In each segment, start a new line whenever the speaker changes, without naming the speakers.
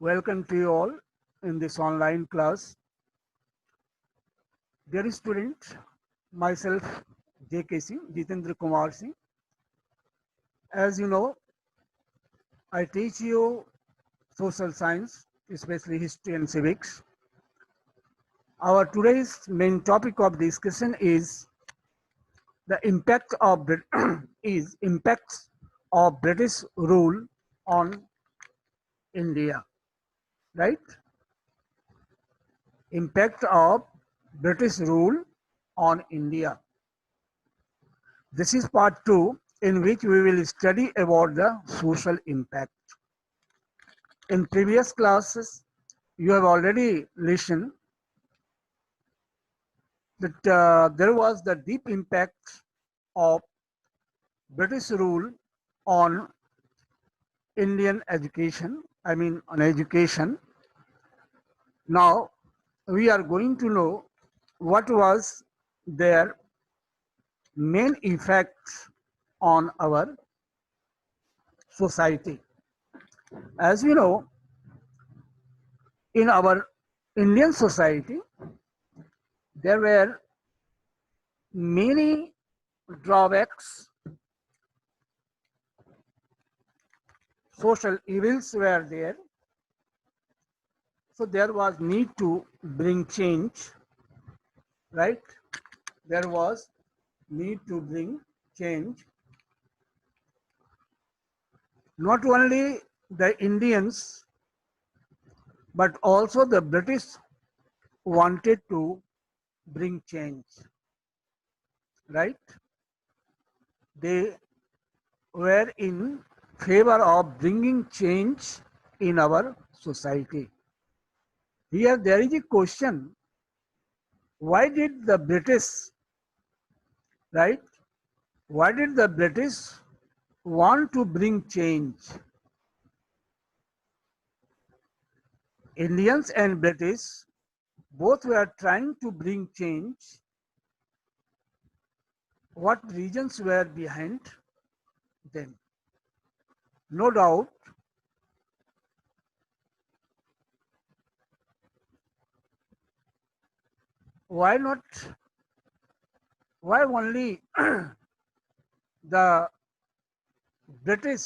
Welcome to you all in this online class. Dear student, myself J.K. Singh, Jitendra Kumar Singh. As you know, I teach you social science, especially history and civics. Our today's main topic of discussion is the impact of is impacts of British rule on India, right? Impact of British rule on India. This is part 2 in which we will study about the social impact. In previous classes, you have already listened that there was the deep impact of British rule on Indian education, on education. Now, we are going to know what was their main effects on our society. As we know, in our Indian society, there were many drawbacks, social evils were there. So there was need to bring change, right? There was need to bring change. Not only the Indians, but also the British wanted to bring change, right? They were in favor of bringing change in our society. Here there is a question, why did the British, right? Why did the British want to bring change? Indians and British both were trying to bring change. What reasons were behind them? No doubt, why not, why only the British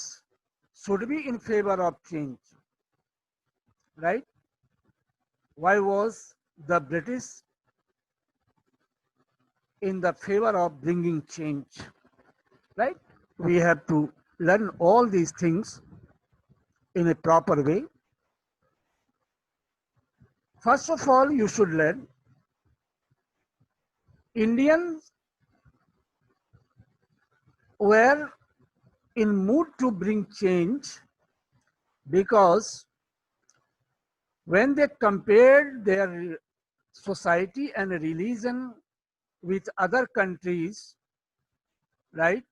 should be in favor of change, right? Why was the British in the favor of bringing change, right? We have to learn all these things in a proper way. First of all, you should learn Indians were in mood to bring change because when they compared their society and religion with other countries, right,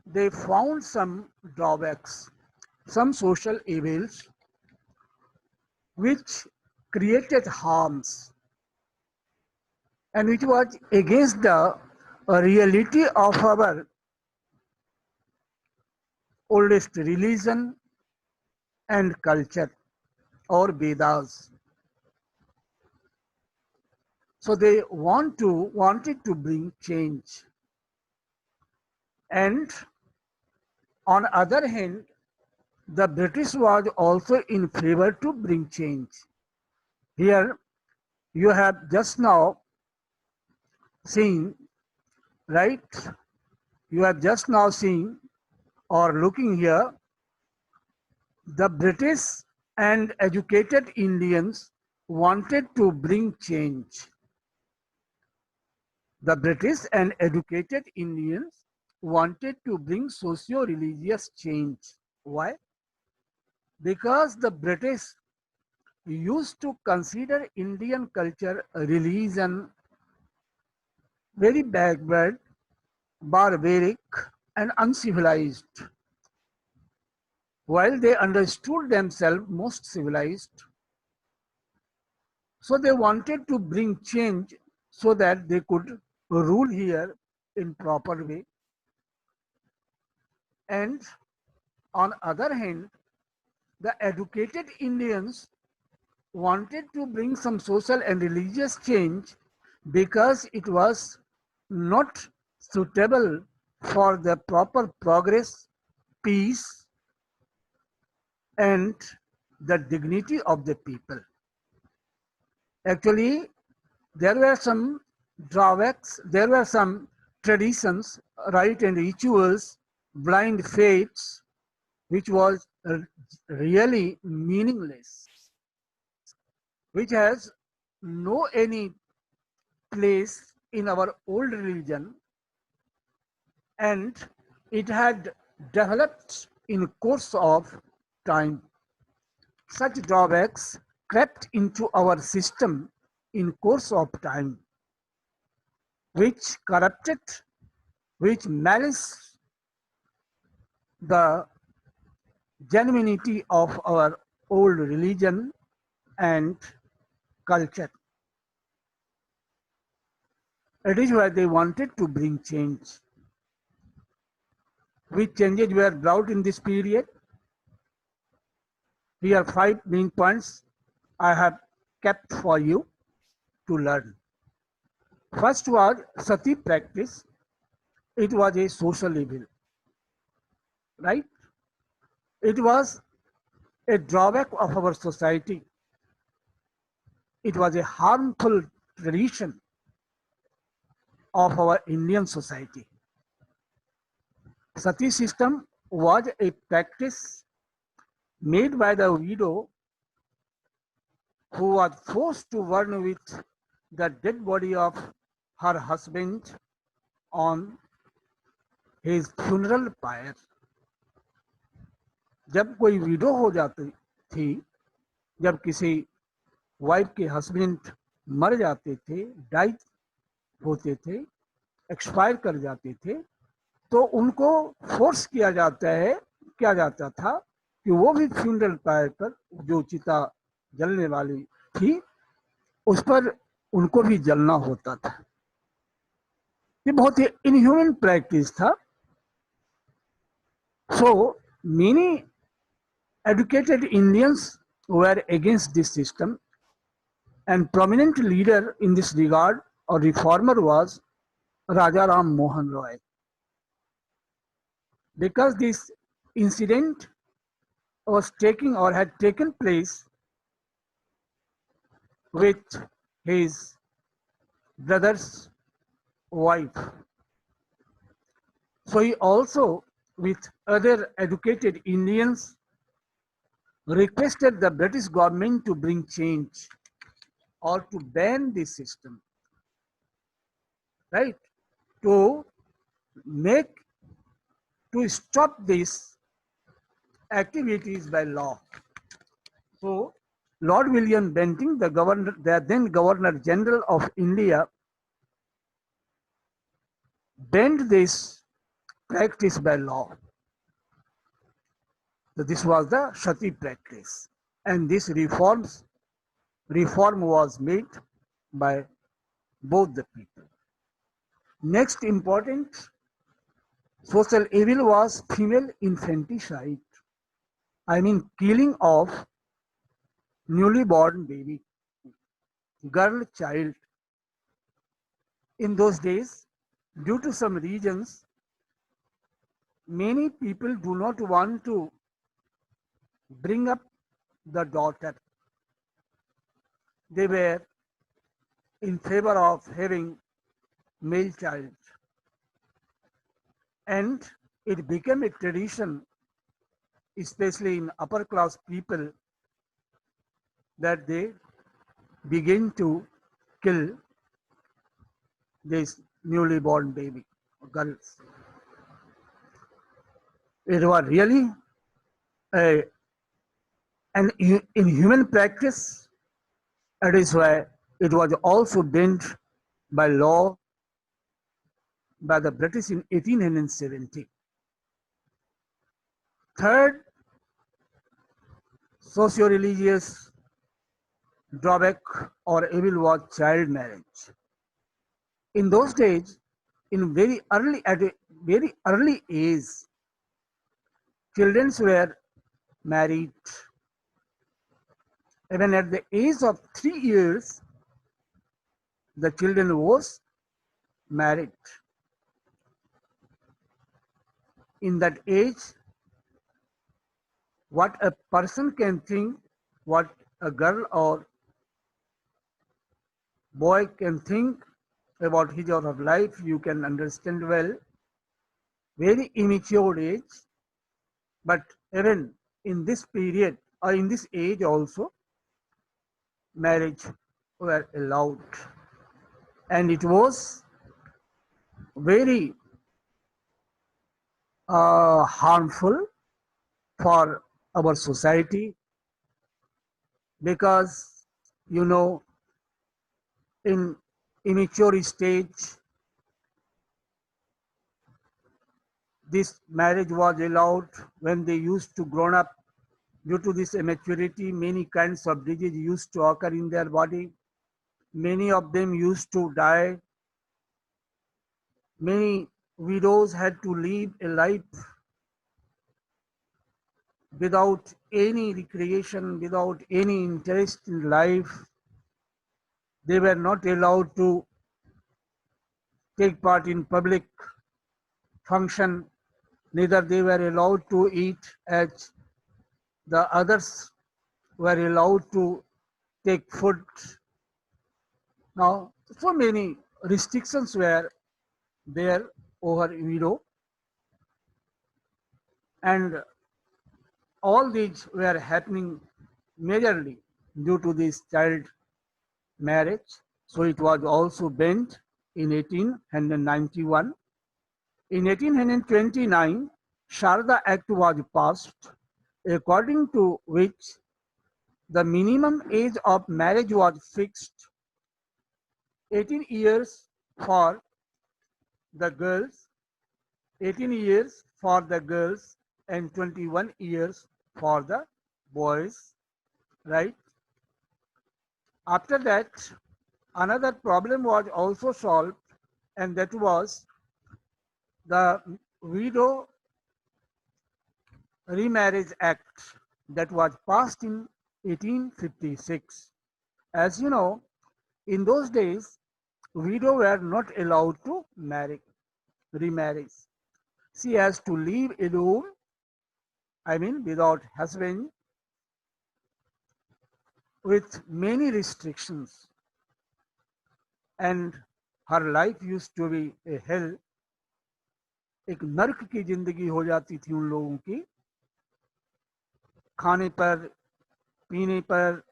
they found some drawbacks, some social evils which created harms and which was against the reality of our oldest religion and culture or Vedas. So they wanted to bring change. And on other hand, the British was also in favor to bring change. Here you have just now seen, right? You have just now seen or looking here, the British and educated Indians wanted to bring change. The British and educated Indians wanted to bring socio-religious change. Why? Because the British used to consider Indian culture, religion very backward, barbaric, and uncivilized, while they understood themselves most civilized. So they wanted to bring change so that they could rule here in proper way. And on other hand, the educated Indians wanted to bring some social and religious change because it was not suitable for the proper progress, peace, and the dignity of the people. Actually, there were some drawbacks, there were some traditions, rite and rituals, blind faiths, which was really meaningless, which has no any place in our old religion, and it had developed in course of time. Such drawbacks crept into our system in course of time, which corrupted, which malice the genuinity of our old religion and culture. It is why they wanted to bring change. Which changes were brought in this period? Here are 5 main points I have kept for you to learn. First was sati practice. It was a social evil, right? It was a drawback of our society. It was a harmful tradition of our Indian society. Sati system was a practice made by the widow who was forced to burn with the dead body of her husband on his funeral pyre. जब कोई window हो जाती थी, जब किसी wife के husband मर जाते थे, डाई होते थे, एक्सपायर कर जाते थे, तो उनको फोर्स किया जाता था कि वो भी फ्यूनरल पायर पर जो चिता जलने वाली थी उस पर उनको भी जलना होता था. ये बहुत ही इनह्यूमन प्रैक्टिस था. So many educated Indians were against this system, and prominent leader in this regard or reformer was Raja Ram Mohan Roy. Because this incident was taking or had taken place with his brother's wife. So he also, with other educated Indians, requested the British government to bring change or to ban this system, right? To stop these activities by law. So Lord William Bentinck, the then Governor General of India, banned this practice by law. So this was the Sati practice, and this reform was made by both the people. Next important social evil was female infanticide. I mean killing of newly born baby, girl child. In those days, due to some reasons, many people do not want to bring up the daughter. They were in favor of having male child. And it became a tradition, especially in upper class people, that they begin to kill this newly born baby, girls. It was really an inhuman practice. That is why it was also banned by law by the British in 1870. Third, socio-religious drawback or evil was child marriage. In those days, at a very early age, children were married Even at the age of 3 years, the children was married. In that age, what a person can think, what a girl or boy can think about his or her life, you can understand well. Very immature age, but even in this period or in this age also, marriage were allowed. And it was very harmful for our society because, you know, in immature stage, this marriage was allowed. When they used to grown up, due to this immaturity, many kinds of disease used to occur in their body. Many of them used to die. Many widows had to live a life without any recreation, without any interest in life. They were not allowed to take part in public function, neither they were allowed to eat as the others were allowed to take food. Now, so many restrictions were there over widow, and all these were happening majorly due to this child marriage. So it was also banned in 1891. In 1829, Sharda Act was passed, according to which the minimum age of marriage was fixed 18 years for the girls, 18 years for the girls, and 21 years for the boys, right? After that, another problem was also solved, and that was the Widow Remarriage Act that was passed in 1856. As you know, in those days, widows were not allowed to remarry. She has to live alone, I mean, without husband, with many restrictions, and her life used to be a hell. एक नर्क की जिंदगी हो जाती थी उन लोगों की, खाने पर, पीने पर,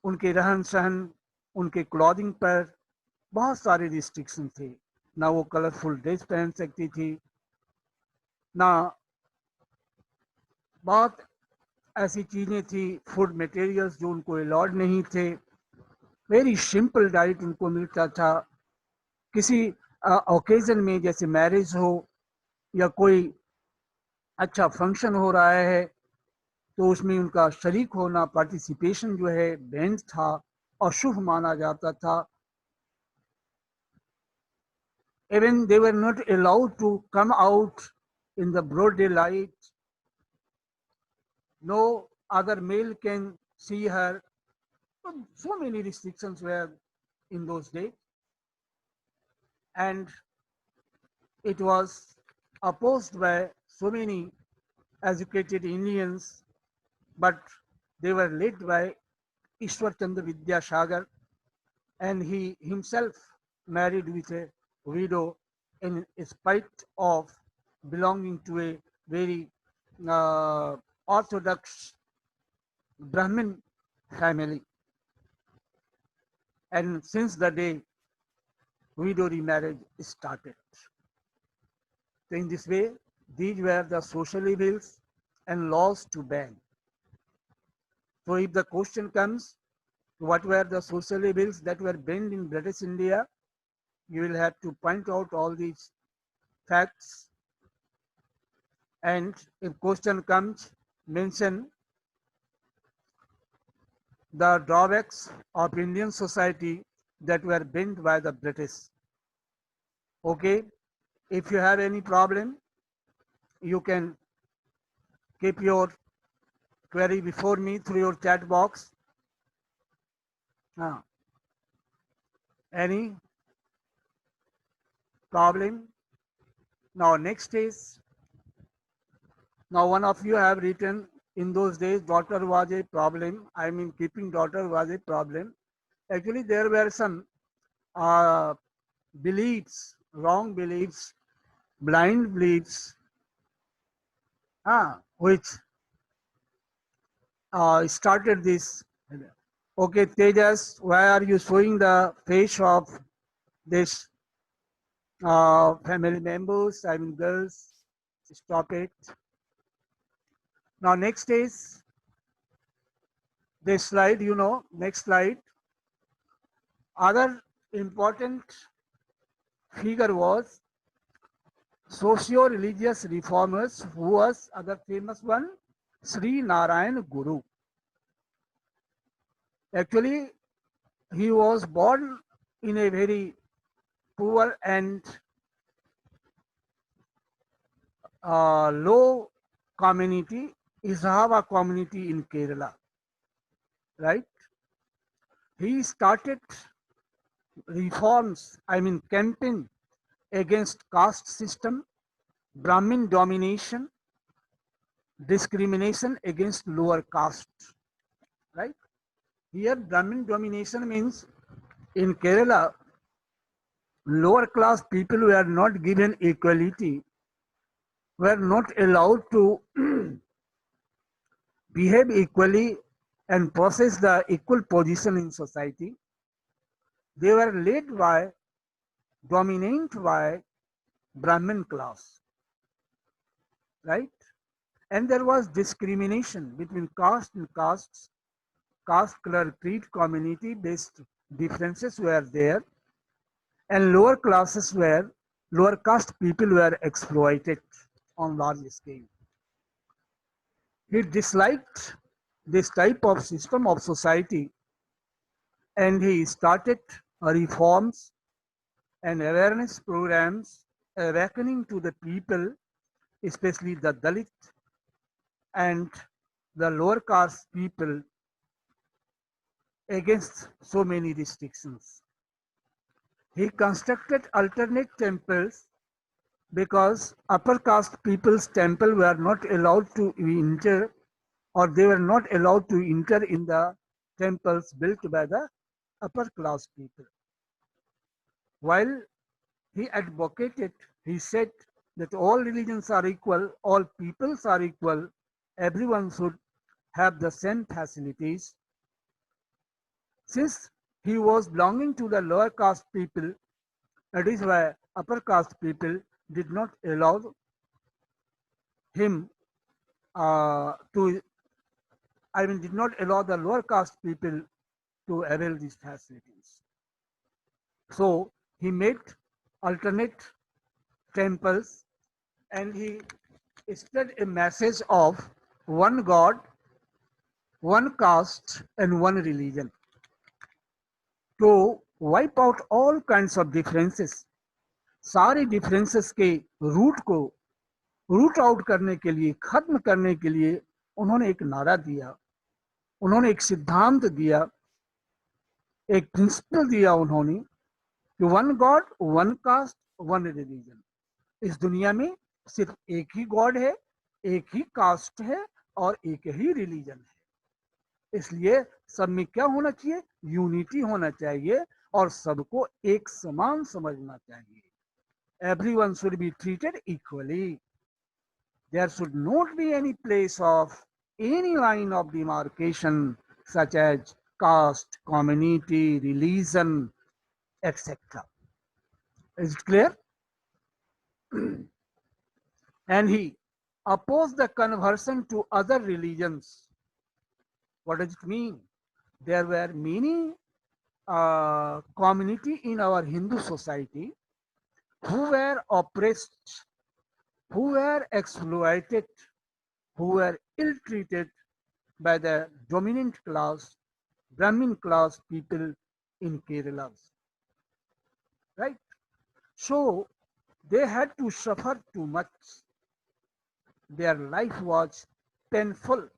उनके रहन सहन, उनके क्लॉथिंग पर बहुत सारे रिस्ट्रिक्शन थे. ना वो कलरफुल ड्रेस पहन सकती थी, ना बहुत ऐसी चीजें थी, फूड मटेरियल्स जो उनको अलाउड नहीं थे. वेरी सिंपल डाइट उनको मिलता था. किसी ओकेजन में जैसे मैरिज हो या कोई अच्छा फंक्शन हो रहा है तो उसमें उनका शरीक होना, पार्टिसिपेशन जो है बैंड था और शुभ माना जाता था. Even they were not allowed to come out in the broad daylight. No other male can see her. So many restrictions were in those days. And it was opposed by so many educated Indians, but they were led by Ishwar Chandra Vidyasagar, and he himself married with a widow in spite of belonging to a very orthodox Brahmin family. And since the day widow remarriage started. So in this way, these were the social evils and laws to ban. So if the question comes, what were the social evils that were banned in British India, you will have to point out all these facts. And if question comes, mention the drawbacks of Indian society that were banned by the British. Okay, if you have any problem, you can keep your query before me through your chat box. Uh, any problem? Now next is, now one of you have written, in those days daughter was a problem. I mean keeping daughter was a problem. Actually there were some uh, beliefs, wrong beliefs, blind beliefs, which started this. Okay, Tejas, why are you showing the face of this family members? I mean, girls, stop it. Now, next is this slide, next slide. Other important figure was socio-religious reformers, who was other famous one, Sri Narayan Guru. Actually, he was born in a very poor and low community, Isahava community in Kerala, right? He started reforms, I mean campaign against caste system, Brahmin domination, discrimination against lower caste, right? Here Brahmin domination means in Kerala, lower class people were not given equality, were not allowed to behave equally and possess the equal position in society. They were led by, dominant by Brahmin class, right? And there was discrimination between caste and castes. Caste, color, creed, community based differences were there, and lower caste people were exploited on large scale. He disliked this type of system of society, and he started reforms and awareness programs awakening to the people, especially the Dalit and the lower caste people, against so many restrictions. He constructed alternate temples because upper caste people's temple were not allowed to enter, or they were not allowed to enter in the temples built by the upper class people. While he advocated, he said that all religions are equal, all peoples are equal, everyone should have the same facilities. Since he was belonging to the lower caste people, that is why upper caste people did not allow him to, I mean, did not allow the lower caste people to avail these facilities. So he made alternate temples, and he spread a message of one God, one caste, and one religion to wipe out all kinds of differences. सारे differences के root को root out करने के लिए, खत्म करने के लिए उन्होंने एक नारा दिया, उन्होंने एक सिद्धांत दिया, एक प्रिंसिपल दिया उन्होंने कि one God, one cast, one religion. इस दुनिया में सिर्फ एक ही गॉड है, एक ही कास्ट है और एक ही रिलीजन है। इसलिए सब में क्या होना चाहिए? यूनिटी होना चाहिए और सबको एक समान समझना चाहिए। Everyone should be treated equally. There should not be any place of any line of demarcation such as caste, community, religion, etc. Is it clear? And he opposed the conversion to other religions. What does it mean? There were many community in our Hindu society who were oppressed, who were exploited, who were ill-treated by the dominant class, Brahmin class people in Kerala, right? So they had to suffer too much. Their life was painful.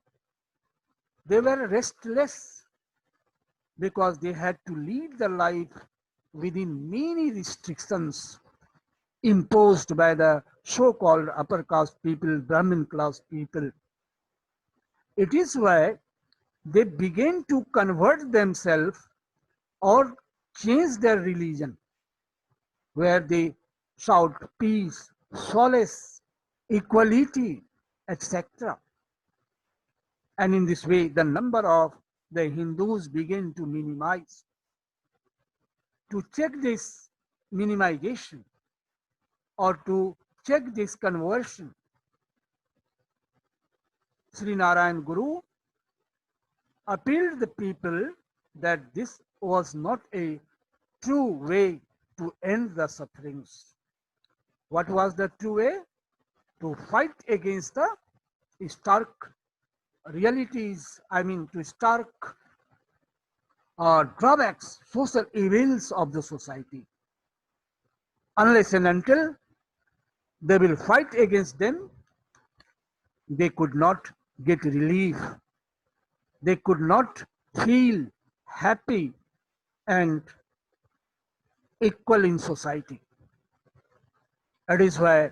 They were restless because they had to lead the life within many restrictions imposed by the so-called upper caste people, Brahmin class people. It is why they began to convert themselves or change their religion, where they shout peace, solace, equality, etc. And in this way, the number of the Hindus began to minimize. To check this minimization or to check this conversion, Sri Narayan Guru appealed the people that this was not a true way to end the sufferings. What was the true way? To fight against the stark realities, to stark drawbacks, social evils of the society. Unless and until they will fight against them, they could not get relief. They could not feel happy and equal in society. That is why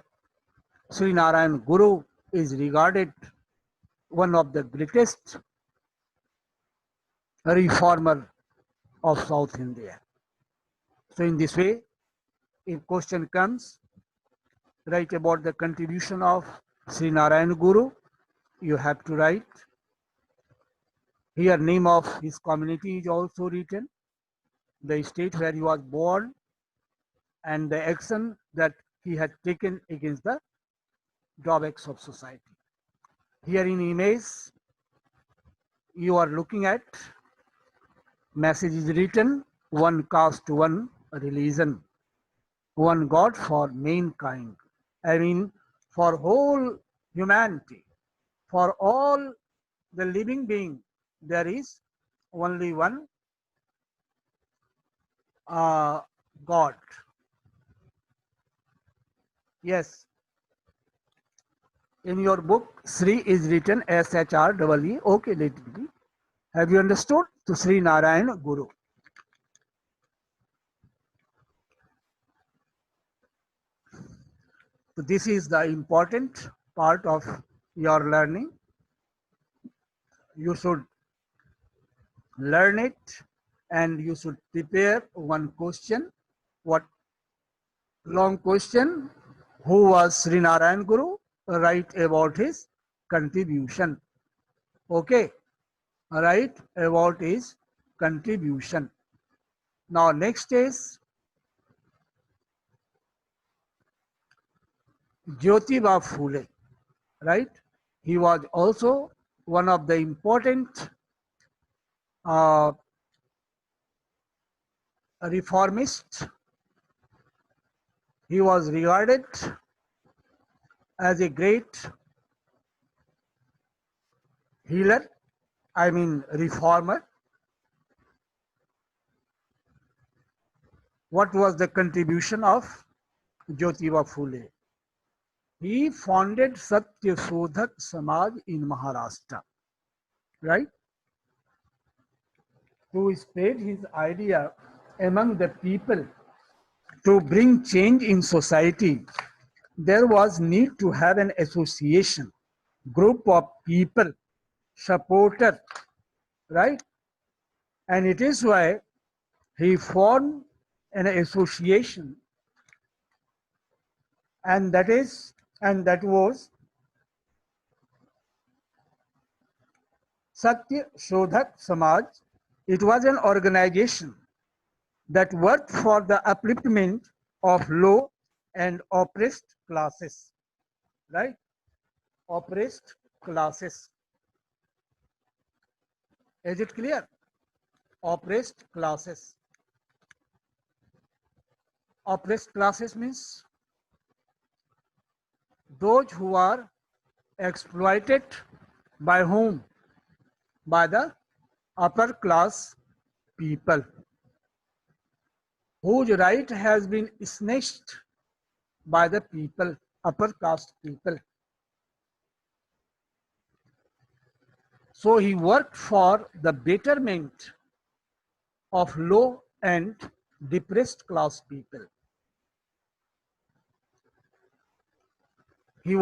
Sri Narayan Guru is regarded one of the greatest reformer of South India. So in this way, if question comes, write about the contribution of Sri Narayan Guru, you have to write. Here name of his community is also written, the state where he was born, and the action that he had taken against the drawbacks of society. Here in image, you are looking at message is written, one caste, one religion, one God for mankind. For whole humanity, for all the living being, there is only one God. Yes, in your book, Sri is written SHREE. Okay, let it be. Have you understood? To Sri Narayan Guru. So this is the important part of your learning. You should learn it and you should prepare one question. What long question? Who was Sri Narayan Guru? Write about his contribution. Okay, write about his contribution. Now next is Jyotiba Phule, right? He was also one of the important uh, reformists. He was regarded as a great healer, reformer. What was the contribution of Jyotiba Phule? He founded Satyashodhak Samaj in Maharashtra, right? To spread his idea among the people, to bring change in society, there was need to have an association, group of people, supporter, right? And it is why he formed an association, and that was Satya Shodhak Samaj. It was an organization that worked for the upliftment of low and oppressed classes, right? Oppressed classes. Is it clear? Oppressed classes. Oppressed classes means those who are exploited by whom? By the upper class people, whose right has been snatched by the people, upper caste people. So he worked for the betterment of low and depressed class people. He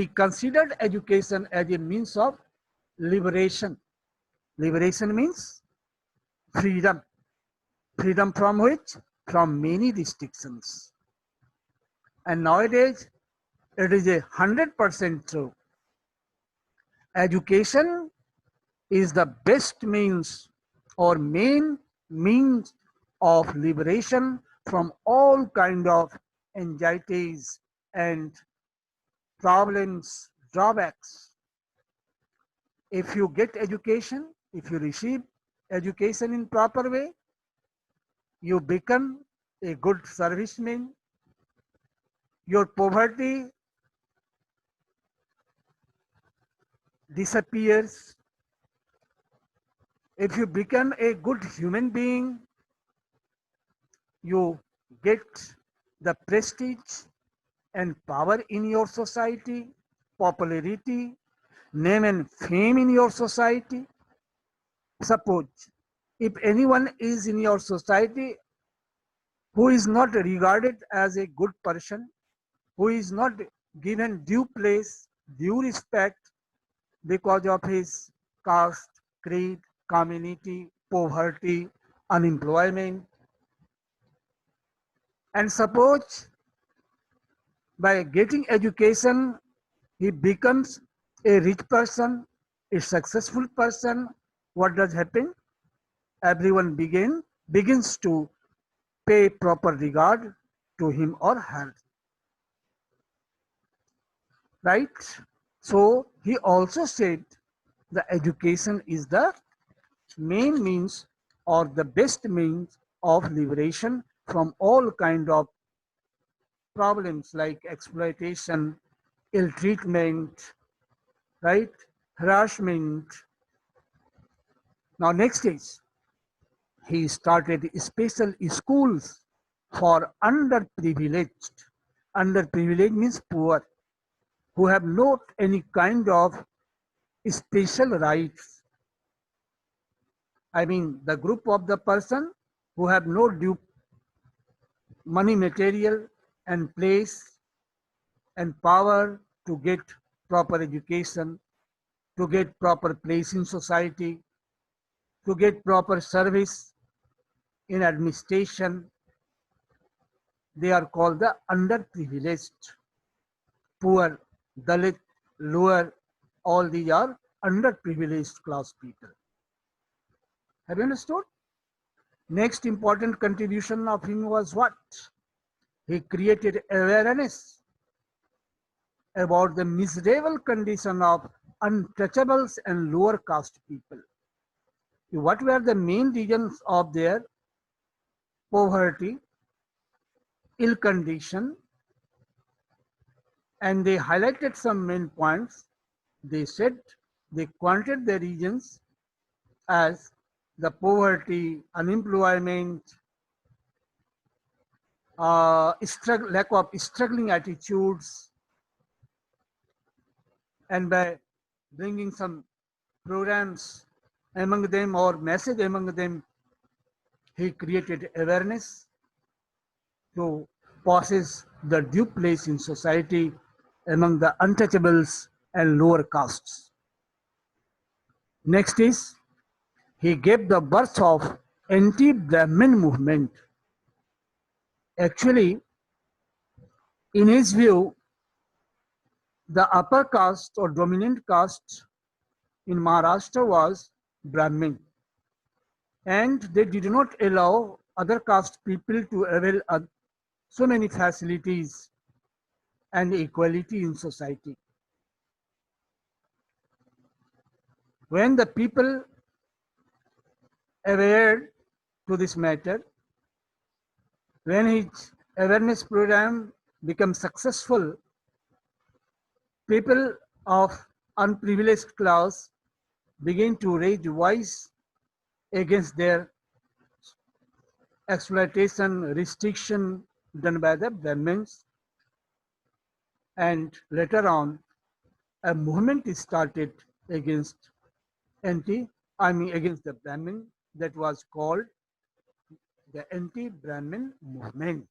considered education as a means of liberation. Liberation means freedom. Freedom from which? From many restrictions. And nowadays, it is 100% true. Education is the best means or main means of liberation from all kind of anxieties and problems, drawbacks. If you get education, if you receive education in proper way, you become a good serviceman. Your poverty disappears. If you become a good human being, you get the prestige and power in your society, popularity, name and fame in your society. Suppose if anyone is in your society who is not regarded as a good person, who is not given due place, due respect because of his caste, creed, community, poverty, unemployment, and suppose by getting education he becomes a rich person, a successful person, what does happen? Everyone begins to pay proper regard to him or her, right? So he also said the education is the main means or the best means of liberation from all kind of problems like exploitation, ill treatment, right? Harassment. Now next is he started special schools for underprivileged. Underprivileged means poor, who have not any kind of special rights. I mean, the group of the person who have no due money, material, and place and power to get proper education, to get proper place in society, to get proper service in administration. They are called the underprivileged, poor, Dalit, lower, all these are underprivileged class people. Have you understood? Next important contribution of him was what? He created awareness about the miserable condition of untouchables and lower caste people. What were the main reasons of their poverty, ill condition, and they highlighted some main points. They said they quantified the reasons as the poverty, unemployment, lack of struggling attitudes, and by bringing some programs among them or message among them, he created awareness to possess the due place in society among the untouchables and lower castes. Next is he gave the birth of anti-Brahmin movement. Actually, in his view, the upper caste or dominant caste in Maharashtra was Brahmin, and they did not allow other caste people to avail so many facilities and equality in society. When the people aware to this matter, when his awareness program becomes successful, people of unprivileged class begin to raise voice against their exploitation, restriction done by the Brahmins, and later on a movement is started against against the Brahmin, that was called the anti-Brahmin movement.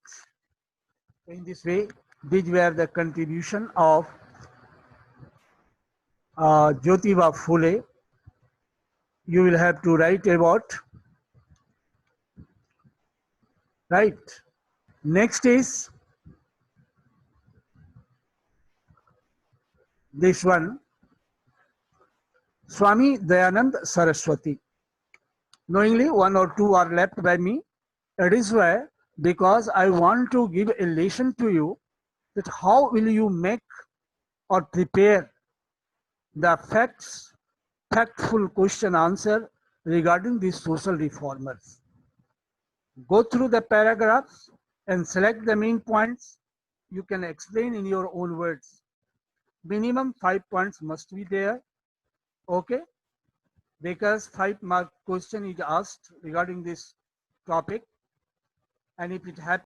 In this way, these were the contribution of Jyotiba Phule. You will have to write about, right? Next is this one, Swami Dayanand Saraswati. Knowingly, one or two are left by me. It is why, because I want to give a lesson to you that how will you make or prepare the factful question answer regarding these social reformers. Go through the paragraphs and select the main points. You can explain in your own words. Minimum 5 points must be there. Okay? Because 5-mark question is asked regarding this topic. And if it happens